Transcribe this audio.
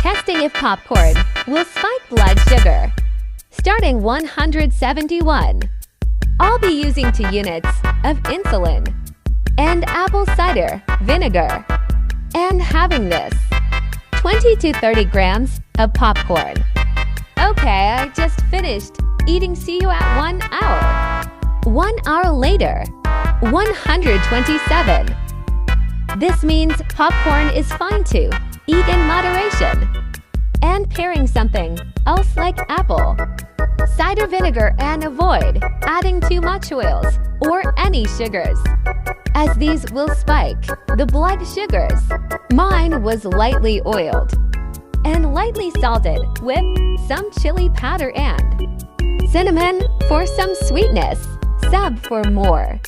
Testing if popcorn will spike blood sugar. Starting 171. I'll be using 2 units of insulin and apple cider vinegar and having this 20 to 30 grams of popcorn. Okay, I just finished eating. See you at 1 hour. 1 hour later, 127. This means popcorn is fine to eat in moderation. And pairing something else like apple cider vinegar and avoid adding too much oils or any sugars, as these will spike the blood sugars. Mine was lightly oiled and lightly salted with some chili powder and cinnamon for some sweetness. Sub for more.